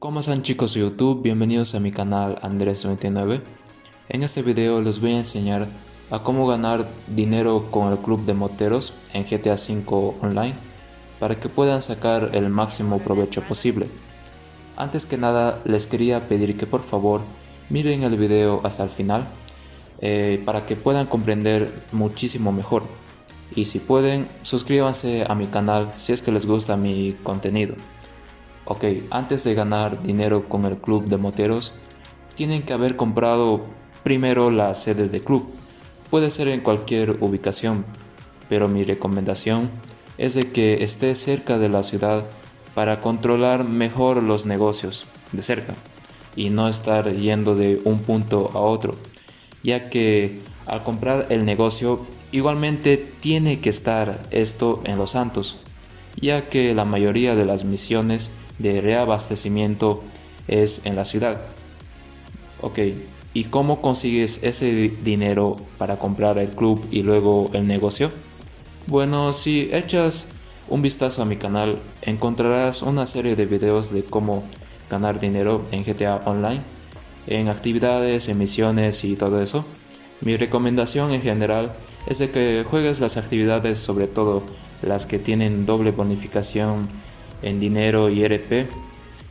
¿Cómo están chicos de YouTube? Bienvenidos a mi canal Andrés99. En este video les voy a enseñar a cómo ganar dinero con el club de moteros en GTA V Online para que puedan sacar el máximo provecho posible. Antes que nada les quería pedir que por favor miren el video hasta el final para que puedan comprender muchísimo mejor. Y si pueden, suscríbanse a mi canal si es que les gusta mi contenido. Ok, antes de ganar dinero con el club de moteros, tienen que haber comprado primero la sede del club. Puede ser en cualquier ubicación, pero mi recomendación es de que esté cerca de la ciudad para controlar mejor los negocios de cerca y no estar yendo de un punto a otro, ya que al comprar el negocio igualmente tiene que estar esto en Los Santos, ya que la mayoría de las misiones de reabastecimiento es en la ciudad. Ok, ¿y cómo consigues ese dinero para comprar el club y luego el negocio? Bueno, si echas un vistazo a mi canal, encontrarás una serie de videos de cómo ganar dinero en GTA Online, en actividades, en misiones y todo eso. Mi recomendación en general es de que juegues las actividades, sobre todo las que tienen doble bonificación en dinero y RP,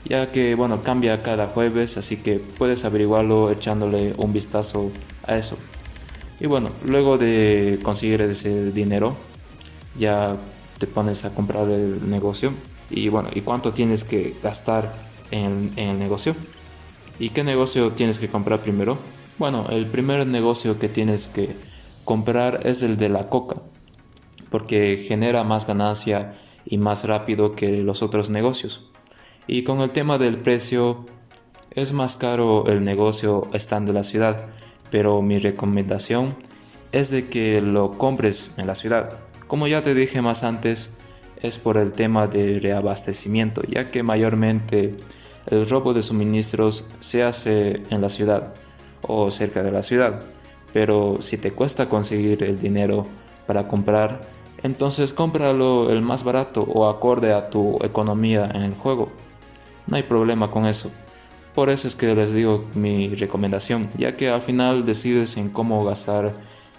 ya que bueno, cambia cada jueves, así que puedes averiguarlo echándole un vistazo a eso. Y bueno, luego de conseguir ese dinero, ya te pones a comprar el negocio. Y bueno, ¿y cuánto tienes que gastar en el negocio? ¿Y qué negocio tienes que comprar primero? Bueno, el primer negocio que tienes que comprar es el de la coca, porque genera más ganancia y más rápido que los otros negocios. Y con el tema del precio, es más caro el negocio estando en la ciudad, pero mi recomendación es de que lo compres en la ciudad. Como ya te dije más antes, es por el tema de reabastecimiento, ya que mayormente el robo de suministros se hace en la ciudad o cerca de la ciudad. Pero si te cuesta conseguir el dinero para comprar, entonces cómpralo el más barato o acorde a tu economía en el juego. No hay problema con eso. Por eso es que les digo mi recomendación, ya que al final decides en cómo gastar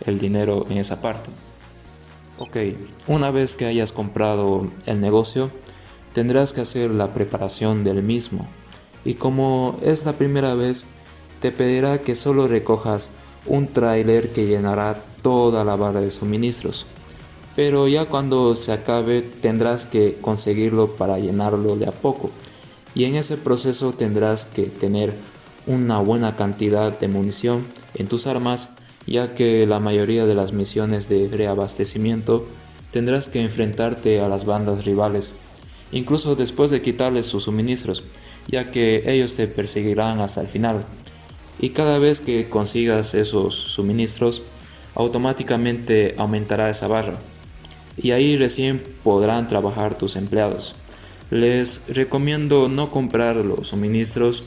el dinero en esa parte. Ok, una vez que hayas comprado el negocio, tendrás que hacer la preparación del mismo. Y como es la primera vez, te pedirá que solo recojas un tráiler que llenará toda la barra de suministros. Pero ya cuando se acabe tendrás que conseguirlo para llenarlo de a poco. Y en ese proceso tendrás que tener una buena cantidad de munición en tus armas, ya que la mayoría de las misiones de reabastecimiento tendrás que enfrentarte a las bandas rivales, incluso después de quitarles sus suministros, ya que ellos te perseguirán hasta el final. Y cada vez que consigas esos suministros, automáticamente aumentará esa barra. Y ahí recién podrán trabajar tus empleados. Les recomiendo no comprar los suministros,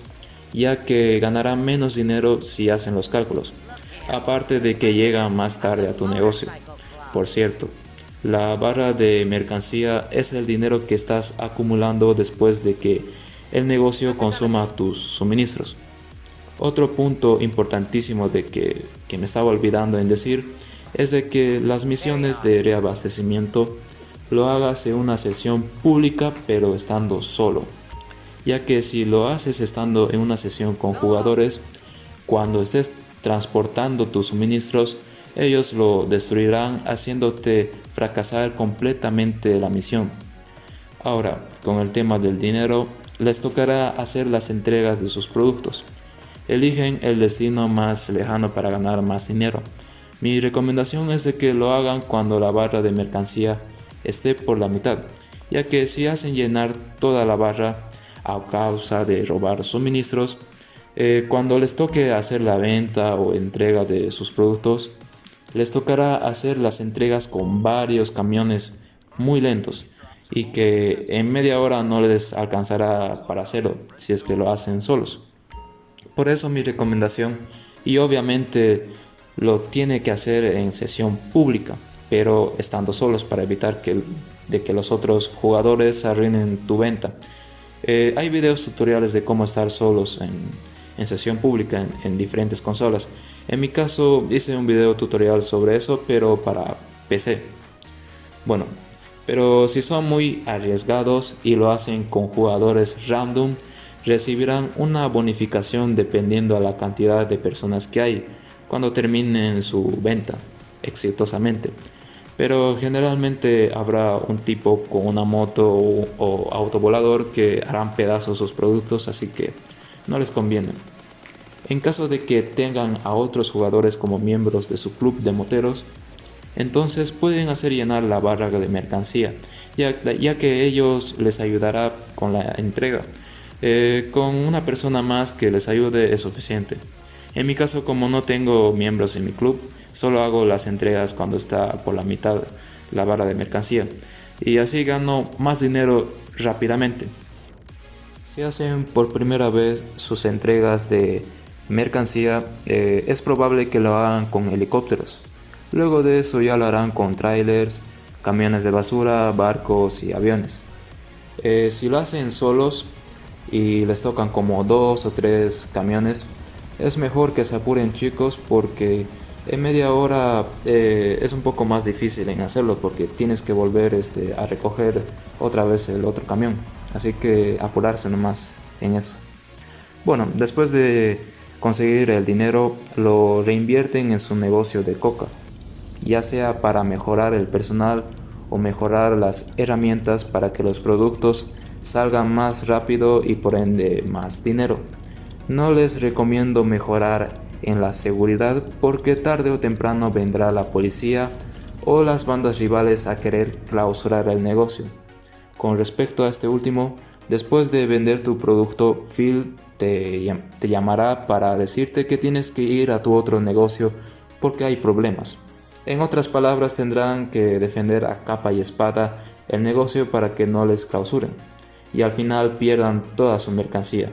ya que ganarán menos dinero si hacen los cálculos, aparte de que llegan más tarde a tu negocio. Por cierto, la barra de mercancía es el dinero que estás acumulando después de que el negocio consuma tus suministros. Otro punto importantísimo que me estaba olvidando en decir es de que las misiones de reabastecimiento lo hagas en una sesión pública pero estando solo, ya que si lo haces estando en una sesión con jugadores, cuando estés transportando tus suministros, ellos lo destruirán haciéndote fracasar completamente la misión. Ahora, con el tema del dinero, les tocará hacer las entregas de sus productos. Eligen el destino más lejano para ganar más dinero. Mi recomendación es de que lo hagan cuando la barra de mercancía esté por la mitad, ya que si hacen llenar toda la barra a causa de robar suministros, cuando les toque hacer la venta o entrega de sus productos, les tocará hacer las entregas con varios camiones muy lentos y que en media hora no les alcanzará para hacerlo si es que lo hacen solos. Por eso mi recomendación, y obviamente lo tiene que hacer en sesión pública, pero estando solos para evitar de que los otros jugadores arruinen tu venta. Hay videos tutoriales de cómo estar solos en sesión pública en diferentes consolas. En mi caso hice un video tutorial sobre eso, pero para PC. Bueno, pero si son muy arriesgados y lo hacen con jugadores random, recibirán una bonificación dependiendo a la cantidad de personas que hay cuando terminen su venta exitosamente. Pero generalmente habrá un tipo con una moto o autovolador que harán pedazos sus productos, así que no les conviene. En caso de que tengan a otros jugadores como miembros de su club de moteros, entonces pueden hacer llenar la barra de mercancía, ya que ellos les ayudará con la entrega. Con una persona más que les ayude es suficiente. En mi caso, como no tengo miembros en mi club, solo hago las entregas cuando está por la mitad la barra de mercancía, y así gano más dinero rápidamente. Si hacen por primera vez sus entregas de mercancía, es probable que lo hagan con helicópteros. Luego de eso ya lo harán con trailers, camiones de basura, barcos y aviones. Si lo hacen solos y les tocan como 2 o 3 camiones, es mejor que se apuren, chicos, porque en media hora es un poco más difícil en hacerlo, porque tienes que volver a recoger otra vez el otro camión. Así que apurarse nomás en eso. Bueno, después de conseguir el dinero, lo reinvierten en su negocio de coca, ya sea para mejorar el personal o mejorar las herramientas para que los productos salgan más rápido y por ende más dinero. No les recomiendo mejorar en la seguridad, porque tarde o temprano vendrá la policía o las bandas rivales a querer clausurar el negocio. Con respecto a este último, después de vender tu producto, Phil te llamará para decirte que tienes que ir a tu otro negocio porque hay problemas. En otras palabras, tendrán que defender a capa y espada el negocio para que no les clausuren y al final pierdan toda su mercancía.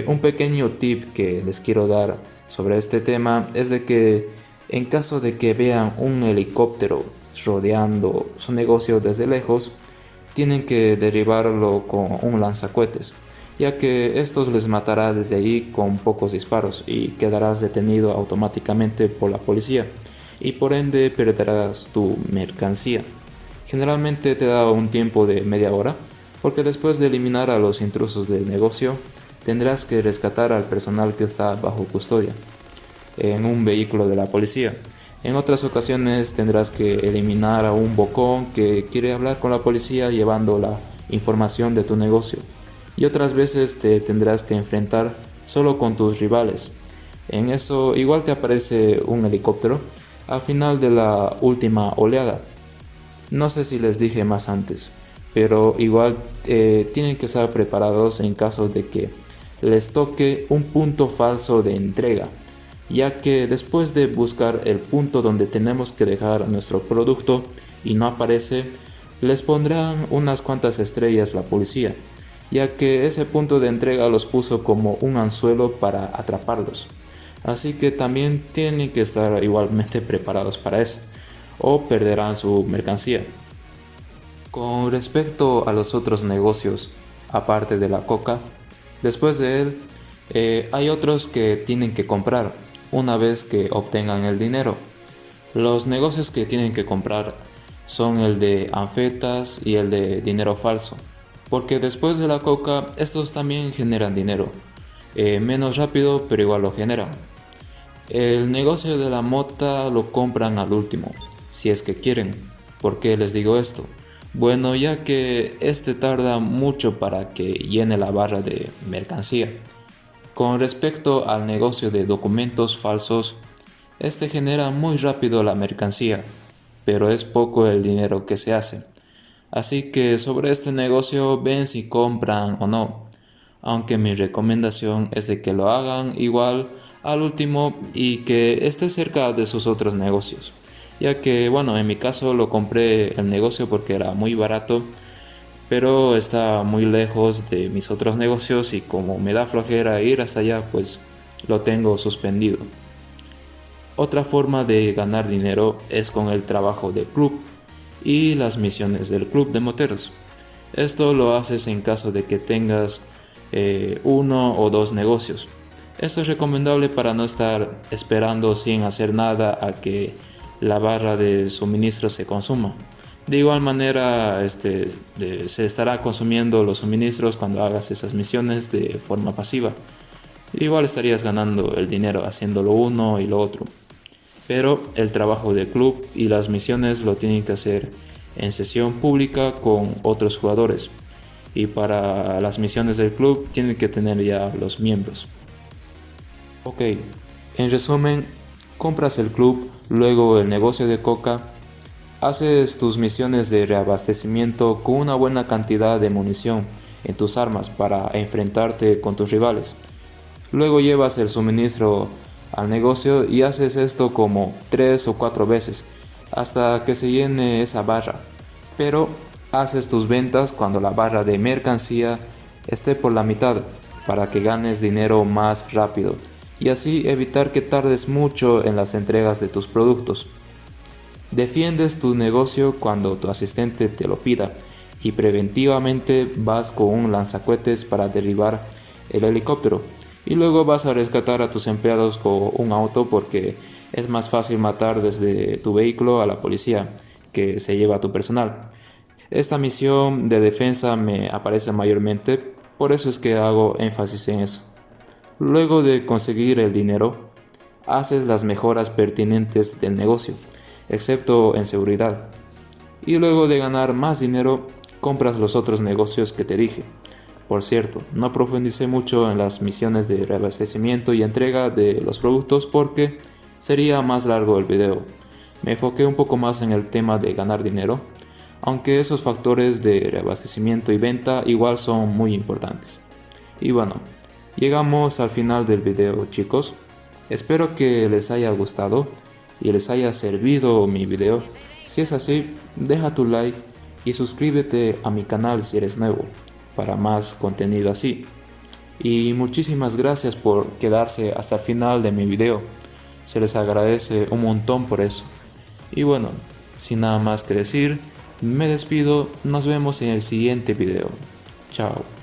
Un pequeño tip que les quiero dar sobre este tema es de que en caso de que vean un helicóptero rodeando su negocio desde lejos, tienen que derribarlo con un lanzacohetes, ya que estos les matará desde ahí con pocos disparos y quedarás detenido automáticamente por la policía y por ende perderás tu mercancía. Generalmente te da un tiempo de media hora, porque después de eliminar a los intrusos del negocio, tendrás que rescatar al personal que está bajo custodia en un vehículo de la policía. En otras ocasiones tendrás que eliminar a un bocón que quiere hablar con la policía llevando la información de tu negocio. Y otras veces te tendrás que enfrentar solo con tus rivales. En eso igual te aparece un helicóptero al final de la última oleada. No sé si les dije más antes, pero igual tienen que estar preparados en caso de que les toque un punto falso de entrega, ya que después de buscar el punto donde tenemos que dejar nuestro producto y no aparece, les pondrán unas cuantas estrellas la policía, ya que ese punto de entrega los puso como un anzuelo para atraparlos. Así que también tienen que estar igualmente preparados para eso, o perderán su mercancía. Con respecto a los otros negocios, aparte de la coca, después de él, hay otros que tienen que comprar una vez que obtengan el dinero. Los negocios que tienen que comprar son el de anfetas y el de dinero falso, porque después de la coca estos también generan dinero, menos rápido pero igual lo generan. El negocio de la mota lo compran al último, si es que quieren. ¿Por qué les digo esto? Bueno, ya que este tarda mucho para que llene la barra de mercancía. Con respecto al negocio de documentos falsos, este genera muy rápido la mercancía, pero es poco el dinero que se hace. Así que sobre este negocio ven si compran o no, aunque mi recomendación es de que lo hagan igual al último y que esté cerca de sus otros negocios, ya que bueno, en mi caso lo compré el negocio porque era muy barato, pero está muy lejos de mis otros negocios y como me da flojera ir hasta allá, pues lo tengo suspendido. Otra forma de ganar dinero es con el trabajo del club y las misiones del club de moteros. Esto lo haces en caso de que tengas uno o dos negocios. Esto es recomendable para no estar esperando sin hacer nada a que la barra de suministro se consuma. De igual manera, se estará consumiendo los suministros cuando hagas esas misiones de forma pasiva. Igual estarías ganando el dinero haciendo lo uno y lo otro. Pero el trabajo del club y las misiones lo tienen que hacer en sesión pública con otros jugadores. Y para las misiones del club tienen que tener ya los miembros. Ok, en resumen, compras el club, luego el negocio de coca, haces tus misiones de reabastecimiento con una buena cantidad de munición en tus armas para enfrentarte con tus rivales. Luego llevas el suministro al negocio y haces esto como 3 o 4 veces hasta que se llene esa barra. Pero haces tus ventas cuando la barra de mercancía esté por la mitad para que ganes dinero más rápido y así evitar que tardes mucho en las entregas de tus productos. Defiendes tu negocio cuando tu asistente te lo pida y preventivamente vas con un lanzacohetes para derribar el helicóptero y luego vas a rescatar a tus empleados con un auto porque es más fácil matar desde tu vehículo a la policía que se lleva a tu personal. Esta misión de defensa me aparece mayormente, por eso es que hago énfasis en eso. Luego de conseguir el dinero, haces las mejoras pertinentes del negocio, excepto en seguridad. Y luego de ganar más dinero, compras los otros negocios que te dije. Por cierto, no profundicé mucho en las misiones de reabastecimiento y entrega de los productos porque sería más largo el video. Me enfoqué un poco más en el tema de ganar dinero, aunque esos factores de reabastecimiento y venta igual son muy importantes. Y bueno, llegamos al final del video, chicos. Espero que les haya gustado y les haya servido mi video. Si es así, deja tu like y suscríbete a mi canal si eres nuevo para más contenido así. Y muchísimas gracias por quedarse hasta el final de mi video. Se les agradece un montón por eso. Y bueno, sin nada más que decir, me despido. Nos vemos en el siguiente video. Chao.